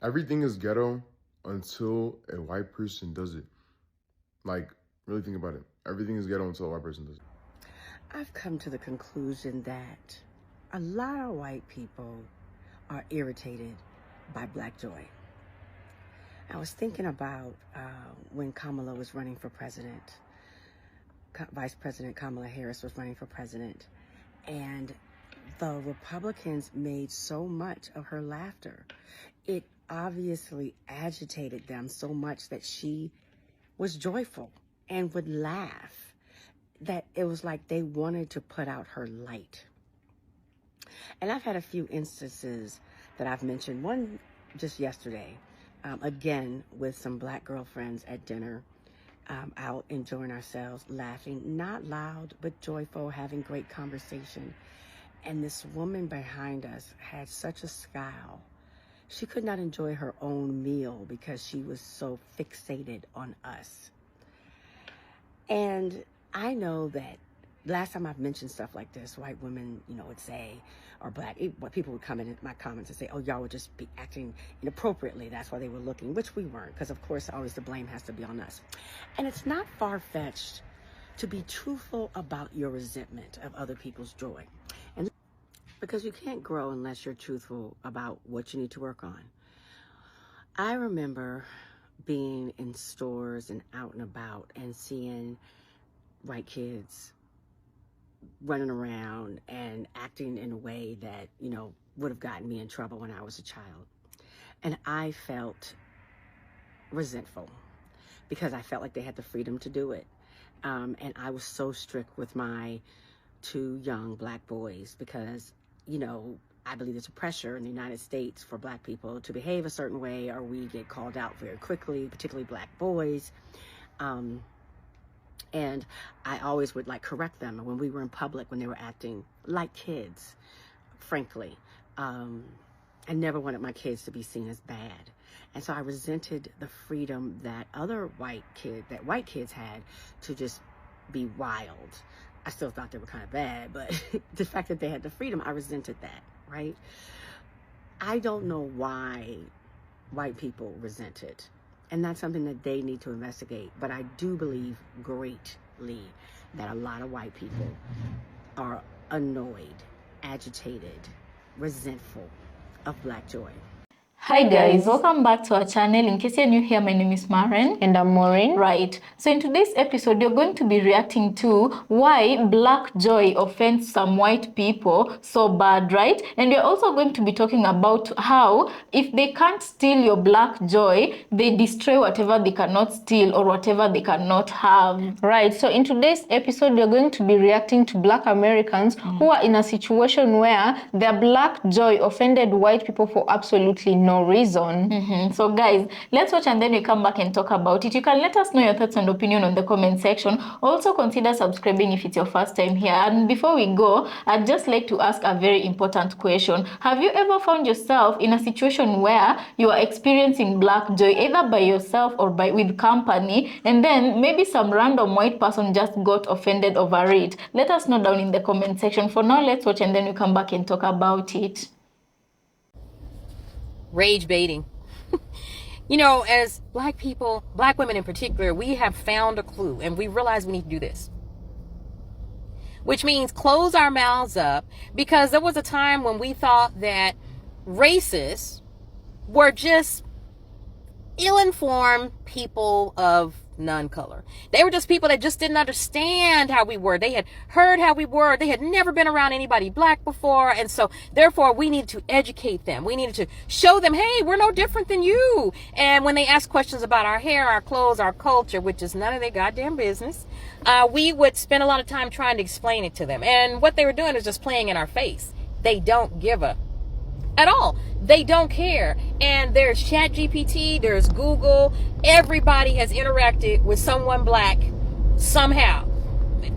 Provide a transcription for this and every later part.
everything is ghetto until a white person does it. Like, really think about it. Everything is ghetto until a white person does it. I've come to the conclusion that a lot of white people are irritated by Black joy. I was thinking about when Kamala was running for president, Vice President Kamala Harris was running for president, and the Republicans made so much of her laughter. It obviously agitated them so much that she was joyful and would laugh, that it was like they wanted to put out her light. And I've had a few instances that I've mentioned. One just yesterday, again, with some Black girlfriends at dinner, out enjoying ourselves, laughing, not loud, but joyful, having great conversation. And this woman behind us had such a scowl. She could not enjoy her own meal because she was so fixated on us. And I know that last time I've mentioned stuff like this, white women, would say, or Black, people would come in my comments and say, oh, y'all would just be acting inappropriately. That's why they were looking, which we weren't, because of course always the blame has to be on us. And it's not far-fetched to be truthful about your resentment of other people's joy. And because you can't grow unless you're truthful about what you need to work on. I remember being in stores and out and about and seeing white kids running around and acting in a way that, would have gotten me in trouble when I was a child. And I felt resentful because I felt like they had the freedom to do it. And I was so strict with my 2 young Black boys because, I believe there's a pressure in the United States for Black people to behave a certain way or we get called out very quickly, particularly Black boys. And I always would correct them when we were in public, when they were acting like kids, frankly. I never wanted my kids to be seen as bad. And so I resented the freedom that white kids had to just be wild. I still thought they were kind of bad, but the fact that they had the freedom, I resented that, right? I don't know why white people resent it. And that's something that they need to investigate. But I do believe greatly that a lot of white people are annoyed, agitated, resentful of Black joy. Hi guys, welcome back to our channel. In case you're new here, my name is Maren. And I'm Maureen. Right. So in today's episode, you're going to be reacting to why Black joy offends some white people so bad, right? And we're also going to be talking about how if they can't steal your Black joy, they destroy whatever they cannot steal or whatever they cannot have. Right. So in today's episode, we're going to be reacting to Black Americans who are in a situation where their Black joy offended white people for absolutely no reason. So guys, let's watch and then we come back and talk about it. You can let us know your thoughts and opinion on the comment section. Also consider subscribing if it's your first time here. And before we go, I'd just like to ask a very important question. Have you ever found yourself in a situation where you are experiencing Black joy either by yourself or with company, and then maybe some random white person just got offended over it? Let us know down in the comment section. For now, let's watch and then we come back and talk about it. Rage baiting. As Black people, Black women in particular, we have found a clue and we realize we need to do this. Which means close our mouths up, because there was a time when we thought that racists were just ill-informed people of none color. They were just people that just didn't understand how we were. They had heard how we were. They had never been around anybody Black before. And so therefore we needed to educate them. We needed to show them, hey, we're no different than you. And when they asked questions about our hair, our clothes, our culture, which is none of their goddamn business, we would spend a lot of time trying to explain it to them. And what they were doing is just playing in our face. They don't give a at all. They don't care. And there's ChatGPT, there's Google. Everybody has interacted with someone Black somehow.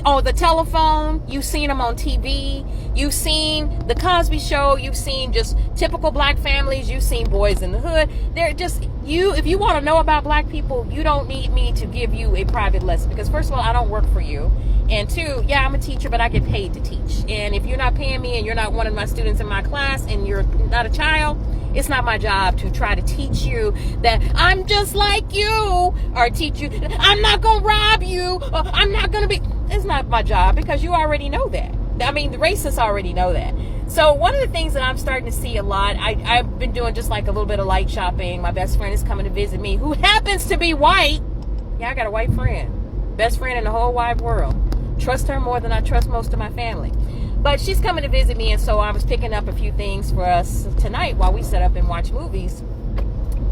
On the telephone, you've seen them on TV, you've seen The Cosby Show, you've seen just typical Black families, you've seen Boys in the Hood. They're just, if you want to know about Black people, you don't need me to give you a private lesson, because first of all, I don't work for you. And 2, yeah, I'm a teacher, but I get paid to teach. And if you're not paying me and you're not one of my students in my class and you're not a child It's not my job to try to teach you that I'm just like you, or teach you I'm not going to rob you, or I'm not going to be. It's not my job, because you already know that. I mean, the racists already know that. So one of the things that I'm starting to see a lot, I've been doing just like a little bit of light shopping. My best friend is coming to visit me, who happens to be white. Yeah, I got a white friend. Best friend in the whole wide world. Trust her more than I trust most of my family. But she's coming to visit me, and so I was picking up a few things for us tonight while we set up and watch movies.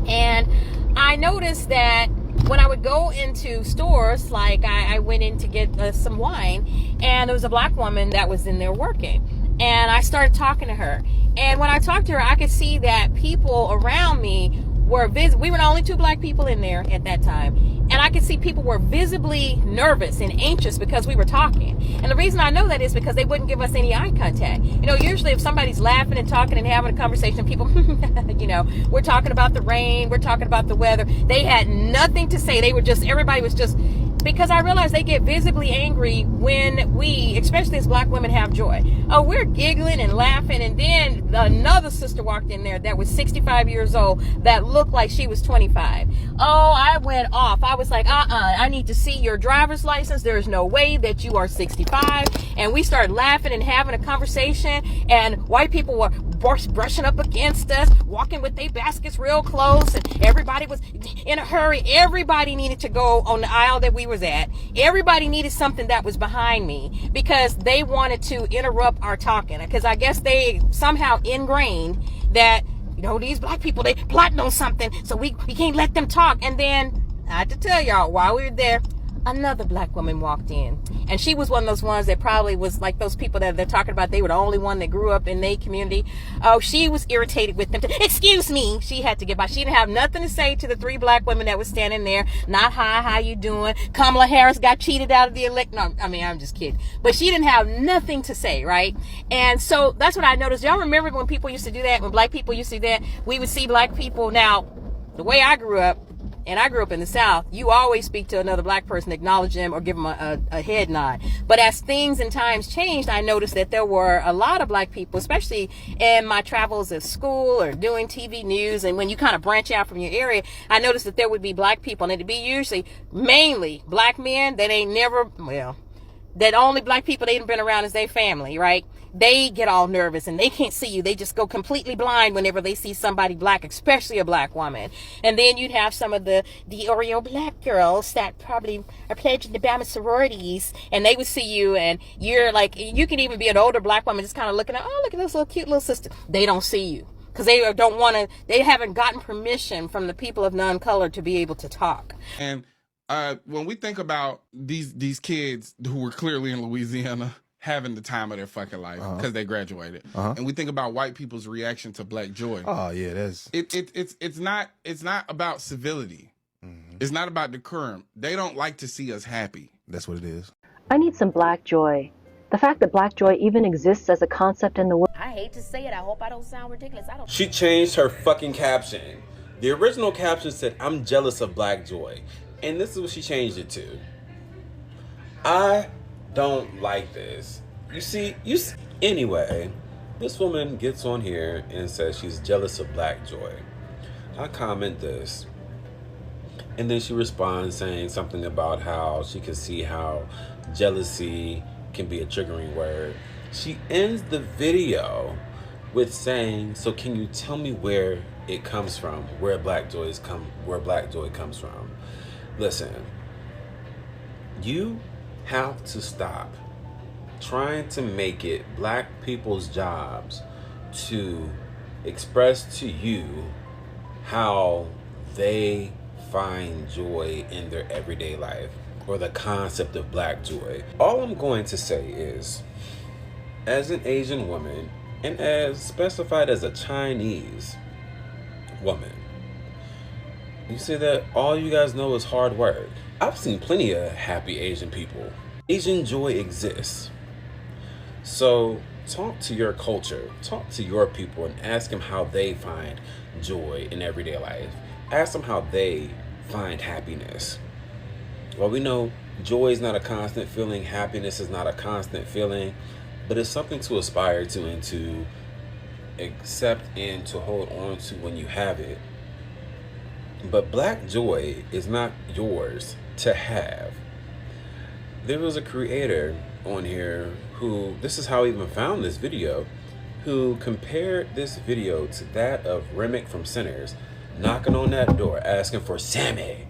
And I noticed that when I would go into stores, like I went in to get some wine, and there was a black woman that was in there working. And I started talking to her. And when I talked to her, I could see that people around me were we were the only two black people in there at that time. And I could see people were visibly nervous and anxious because we were talking. And the reason I know that is because they wouldn't give us any eye contact. You know, usually if somebody's laughing and talking and having a conversation, people, you know, we're talking about the rain, we're talking about the weather. They had nothing to say. Everybody was just, because I realized they get visibly angry when we, especially as black women, have joy. Oh, we're giggling and laughing. And then another sister walked in there that was 65 years old that looked like she was 25. Oh, I went off. I was like, I need to see your driver's license. There's no way that you are 65. And we started laughing and having a conversation. And white people were brushing up against us, walking with their baskets real close, and everybody was in a hurry. Everybody needed to go on the aisle that we was at. Everybody needed something that was behind me, because they wanted to interrupt our talking, because I guess they somehow ingrained that, you know, these black people, they plotting on something, so we can't let them talk. And then I had to tell y'all, while we were there, another black woman walked in, and she was one of those ones that probably was like those people that they're talking about. They were the only one that grew up in their community. Oh, she was irritated with them. Excuse me. She had to get by. She didn't have nothing to say to the three black women that was standing there. Not, hi, how you doing? Kamala Harris got cheated out of the election. No, I mean, I'm just kidding. But she didn't have nothing to say, right? And so that's what I noticed. Y'all remember when people used to do that? When black people used to do that? We would see black people. Now, the way I grew up, and I grew up in the South, you always speak to another black person, acknowledge them, or give them a head nod. But as things and times changed, I noticed that there were a lot of black people, especially in my travels at school or doing TV news. And when you kind of branch out from your area, I noticed that there would be black people, and it'd be usually mainly black men that ain't never, well, that only black people they ain't been around is their family, right? They get all nervous and they can't see you. They just go completely blind whenever they see somebody black, especially a black woman. And then you'd have some of the Oreo black girls that probably are pledging to Bama sororities, and they would see you, and you're like, you can even be an older black woman just kind of looking at, oh, look at this little cute little sister. They don't see you, because they don't want to, they haven't gotten permission from the people of non-color to be able to talk. And when we think about these kids who were clearly in Louisiana having the time of their fucking life because they graduated, and we think about white people's reaction to Black joy. Oh yeah, that's it's not about civility. It's not about decorum. They don't like to see us happy. That's what it is. I need some Black joy. The fact that Black joy even exists as a concept in the world. I hate to say it. I hope I don't sound ridiculous. She changed her fucking caption. The original caption said, "I'm jealous of Black joy." And this is what she changed it to. I don't like this. You see, anyway, this woman gets on here and says she's jealous of Black joy. I comment this. And then she responds saying something about how she can see how jealousy can be a triggering word. She ends the video with saying, "So can you tell me where it comes from, where Black joy comes from?" Listen, you have to stop trying to make it Black people's jobs to express to you how they find joy in their everyday life or the concept of Black joy. All I'm going to say is, as an Asian woman and as specified as a Chinese woman, you say that all you guys know is hard work. I've seen plenty of happy Asian people. Asian joy exists. So talk to your culture, talk to your people, and ask them how they find joy in everyday life. Ask them how they find happiness. Well, we know joy is not a constant feeling, happiness is not a constant feeling, but it's something to aspire to and to accept and to hold on to when you have it. But black joy is not yours to have. There was a creator on here who, this is how I even found this video, who compared this video to that of Remick from Sinners knocking on that door asking for Sammy.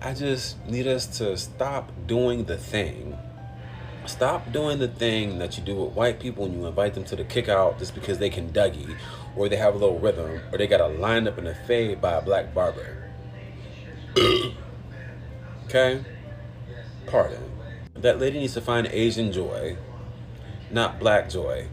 I just need us to stop doing the thing. Stop doing the thing that you do with white people when you invite them to the cookout just because they can Dougie, or they have a little rhythm, or they got a line up in a fade by a black barber. Okay? Pardon. That lady needs to find Asian joy, not black joy.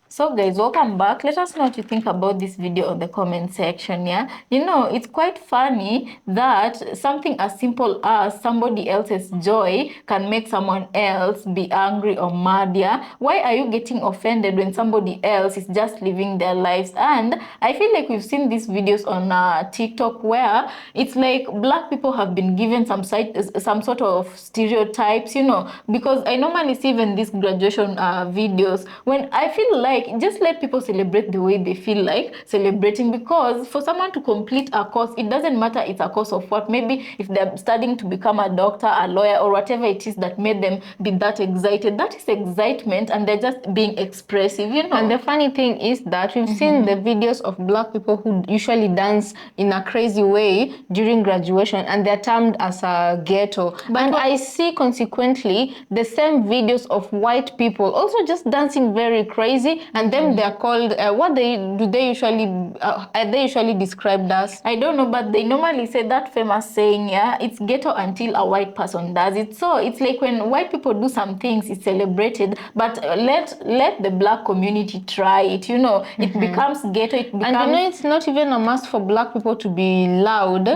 So guys, welcome back. Let us know what you think about this video on the comment section. Yeah, you know, it's quite funny that something as simple as somebody else's joy can make someone else be angry or mad. Yeah, why are you getting offended when somebody else is just living their lives? And I feel like we've seen these videos on TikTok where it's like black people have been given some sort of stereotypes, you know, because I normally see even these graduation videos when I feel like just let people celebrate the way they feel like celebrating, because for someone to complete a course, it doesn't matter it's a course of what. Maybe if they're studying to become a doctor, a lawyer, or whatever it is that made them be that excited, that is excitement, and they're just being expressive, you know. And the funny thing is that we've seen the videos of black people who usually dance in a crazy way during graduation, and they're termed as a ghetto. And I see consequently the same videos of white people also just dancing very crazy, and then they're called what do they usually are they usually described as? I don't know, but they normally say that famous saying, yeah, it's ghetto until a white person does it. So it's like when white people do some things, it's celebrated, but let the black community try it, you know. It becomes ghetto, it becomes... And you know, it's not even a must for black people to be loud,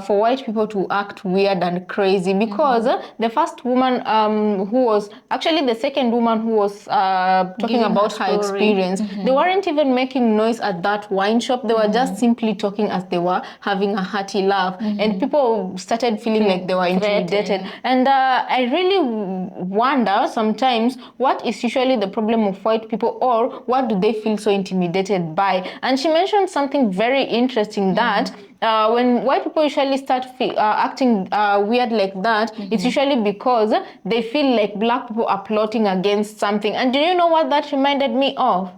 for white people to act weird and crazy, because the first woman who was actually the second woman who was talking about her experience, they weren't even making noise at that wine shop. They were just simply talking as they were having a hearty laugh, and people started feeling like they were intimidated. And I really wonder sometimes what is usually the problem of white people, or what do they feel so intimidated by. And she mentioned something very interesting, that when white people usually start acting weird like that, it's usually because they feel like black people are plotting against something. And do you know what that reminded me of?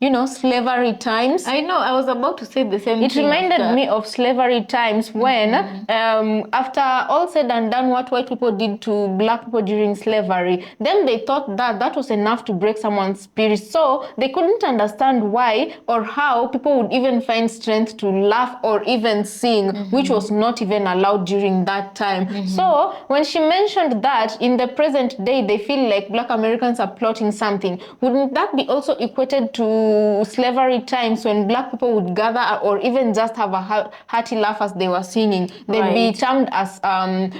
You know, slavery times. I know, I was about to say the same thing. It reminded me of slavery times when, after all said and done, what white people did to black people during slavery, then they thought that that was enough to break someone's spirit. So they couldn't understand why or how people would even find strength to laugh or even sing, which was not even allowed during that time. So when she mentioned that in the present day, they feel like black Americans are plotting something, wouldn't that be also equated to slavery times when black people would gather or even just have a hearty laugh as they were singing? They'd be termed as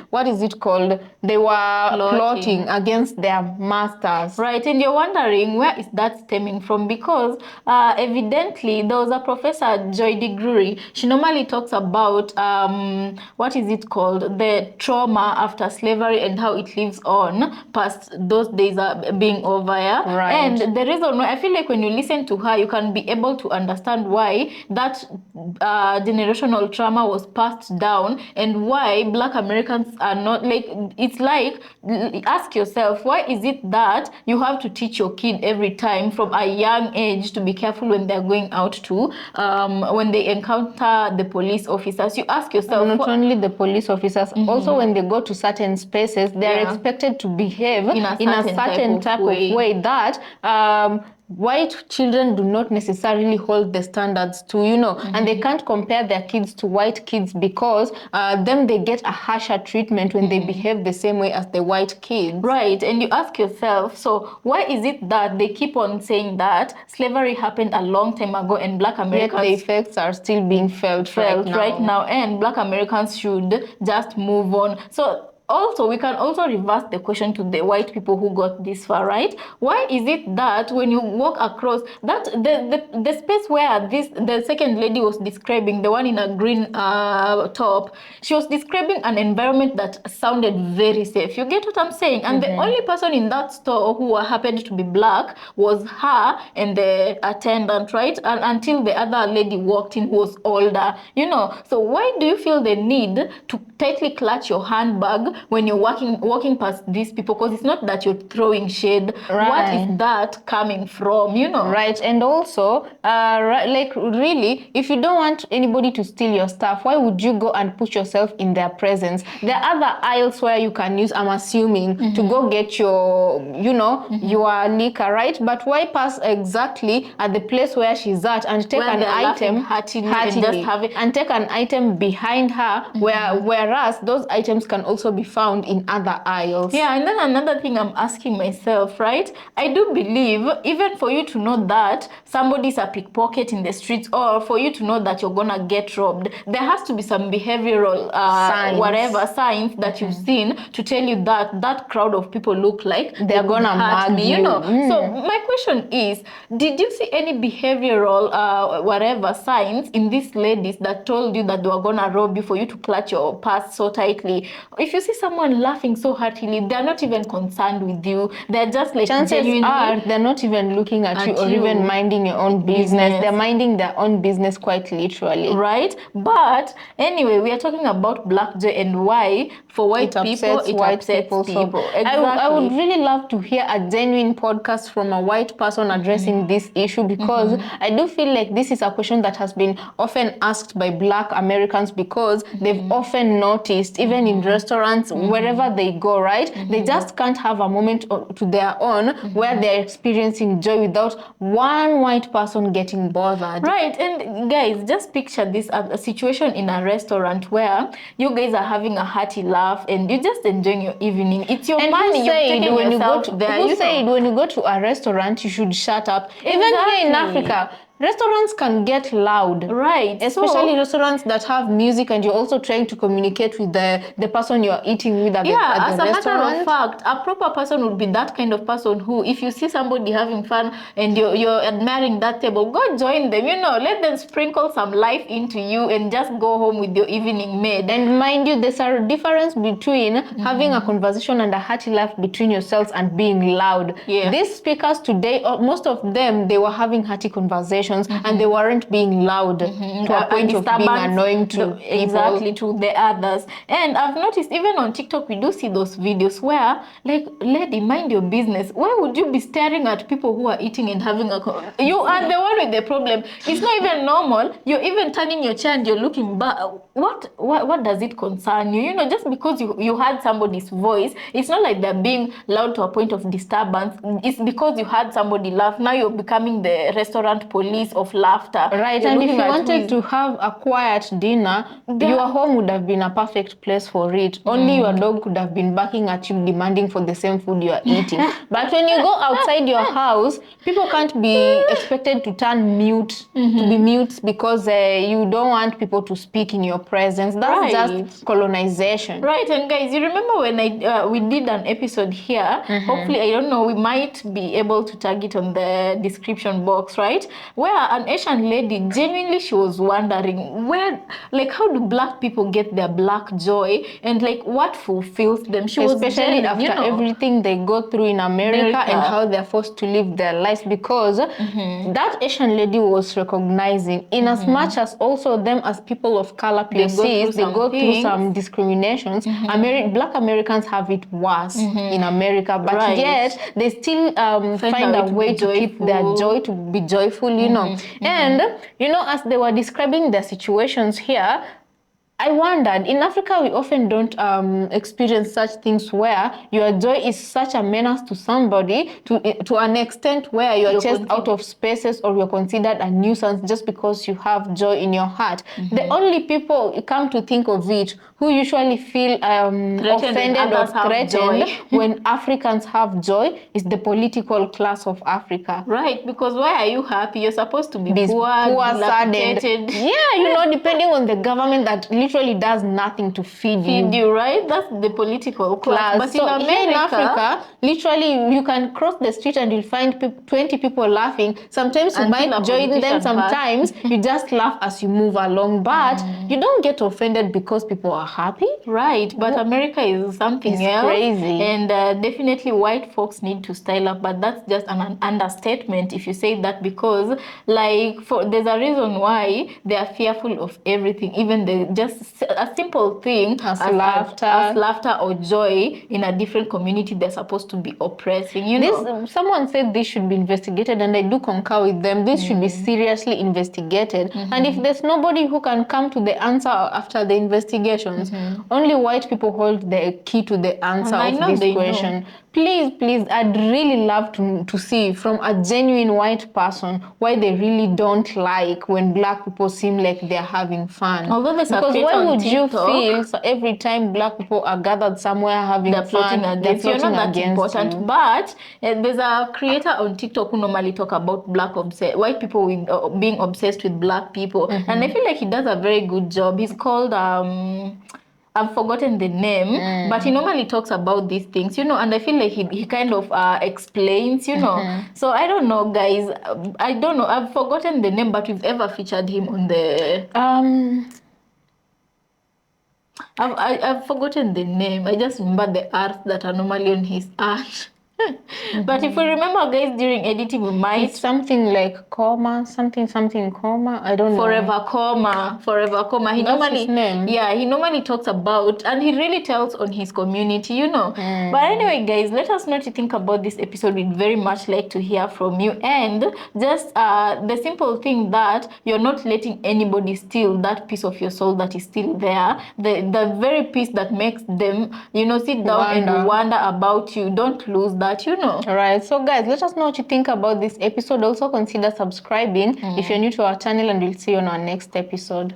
what is it called? They were plotting against their masters. Right, and you're wondering where is that stemming from, because evidently there was a professor, Joy DeGruy. She normally talks about what is it called, the trauma after slavery and how it lives on past those days are being over. Right. And the reason why I feel like when you listen to her, you can be able to understand why that generational trauma was passed down, and why black Americans are not like, it's like, ask yourself, why is it that you have to teach your kid every time from a young age to be careful when they're going out to when they encounter the police officers? You ask yourself, not only the police officers, also when they go to certain spaces, they are expected to behave in a certain type of way that white children do not necessarily hold the standards to, you know, and they can't compare their kids to white kids, because then they get a harsher treatment when they behave the same way as the white kids. Right, and you ask yourself, so why is it that they keep on saying that slavery happened a long time ago and black Americans... Yet the effects are still being felt right now, and black Americans should just move on? So also, we can also reverse the question to the white people who got this far, right? Why is it that when you walk across that the space where the second lady was describing, the one in a green top, she was describing an environment that sounded very safe. You get what I'm saying? And the only person in that store who happened to be black was her and the attendant, right? And until the other lady walked in who was older, you know. So why do you feel the need to tightly clutch your handbag when you're walking past these people? Because it's not that you're throwing shade. Right. What is that coming from, you know? Right. And also, like really, if you don't want anybody to steal your stuff, why would you go and put yourself in their presence? There are other aisles where you can use, I'm assuming, to go get your, you know, your liquor, right? But why pass exactly at the place where she's at and take an item and take an item behind her, whereas those items can also be found in other aisles. Yeah, and then another thing I'm asking myself, right? I do believe even for you to know that somebody's a pickpocket in the streets, or for you to know that you're gonna get robbed, there has to be some behavioral signs that you've seen to tell you that that crowd of people look like they're gonna hurt me, you know. So my question is, did you see any behavioral signs in these ladies that told you that they were gonna rob you for you to clutch your purse so tightly? If you see someone laughing so heartily, they're not even concerned with you. They're just like, chances are they're not even looking at you or even minding your own business. They're minding their own business quite literally. Right? But anyway, we are talking about black joy and why for white people it upsets people. Exactly. I would really love to hear a genuine podcast from a white person addressing this issue, because I do feel like this is a question that has been often asked by black Americans, because they've often noticed, even in restaurants, wherever they go, right? They just can't have a moment to their own where they're experiencing joy without one white person getting bothered. Right. And guys, just picture this as a situation in a restaurant where you guys are having a hearty laugh and you're just enjoying your evening. It's your money. You're taking yourself there. Who said when you go to a restaurant you should shut up? Exactly. Even here in Africa, restaurants can get loud, right? Especially restaurants that have music and you're also trying to communicate with the person you're eating with at the as a restaurant. matter of fact, a proper person would be that kind of person who, if you see somebody having fun and you're admiring that table, go join them, you know, let them sprinkle some life into you and just go home with your evening made. And mind you, there's a difference between having a conversation and a hearty laugh between yourselves and being loud. These speakers today, most of them, they were having hearty conversations. And they weren't being loud to a point of being annoying to people. Exactly, to the others. And I've noticed even on TikTok, we do see those videos where, like, lady, mind your business. Why would you be staring at people who are eating and having a... You are the one with the problem. It's not even normal. You're even turning your chair and you're looking back. What does it concern you? You know, just because you heard somebody's voice, it's not like they're being loud to a point of disturbance. It's because you heard somebody laugh. Now you're becoming the restaurant police of laughter. Right, and if you wanted to have a quiet dinner, your home would have been a perfect place for it. Only your dog could have been barking at you, demanding for the same food you are eating. But when you go outside your house, people can't be expected to turn mute, to be mute, because you don't want people to speak in your presence. That's just colonization. Right, and guys, you remember when we did an episode here, hopefully, I don't know, we might be able to tag it on the description box, right? Where an Asian lady, genuinely, she was wondering where, like, how do black people get their black joy, and like what fulfills them? She was especially after everything they go through in America and how they're forced to live their lives, because that Asian lady was recognizing, in as much as also them as people of color, POCs, they go through some discriminations. Black Americans have it worse in America, but yet they still find a way to keep their joy, to be joyful, you know. And, you know, as they were describing their situations here, I wondered, in Africa, we often don't experience such things where your joy is such a menace to somebody to an extent where you're chased out of spaces or you're considered a nuisance just because you have joy in your heart. The only people you come to think of it who usually feel offended or threatened when Africans have joy is the political class of Africa. Right, because why are you happy? You're supposed to be poor, saddened. Yeah, you know, depending on the government that literally does nothing to feed you. Right? That's the political class. But So in America, here in Africa, literally you can cross the street and you'll find 20 people laughing. Sometimes you might join them, sometimes you just laugh as you move along, but you don't get offended because people are happy. Right, but America is something else. Crazy. And definitely white folks need to style up, but that's just an understatement if you say that, because like there's a reason why they are fearful of everything, even just a simple thing as laughter or joy in a different community they're supposed to be oppressing, you know. Someone said this should be investigated, and I do concur with them. This should be seriously investigated. And if there's nobody who can come to the answer after the investigations, only white people hold the key to the answer of this question. Please, I'd really love to see from a genuine white person why they really don't like when black people seem like they're having fun. Although there's because why would you feel so every time black people are gathered somewhere having fun, they're plotting against you? But there's a creator on TikTok who normally talk about white people with, being obsessed with black people, and I feel like he does a very good job. He's called I've forgotten the name, but he normally talks about these things, you know, and I feel like he kind of explains, you know. So I don't know, guys. I don't know. I've forgotten the name, but we've ever featured him on the... I've forgotten the name. I just remember the arts that are normally on his art. But if we remember, guys, during editing, we might... It's something like comma, something comma, I don't know. Forever comma. He normally, his name. Yeah, he normally talks about, and he really tells on his community, you know. But anyway, guys, let us know what you think about this episode. We'd very much like to hear from you. And just the simple thing that you're not letting anybody steal that piece of your soul that is still there. The very piece that makes them, you know, sit down and wonder about you. Don't lose that. You know. All right, so guys, let us know what you think about this episode. Also consider subscribing if you're new to our channel, and we'll see you on our next episode.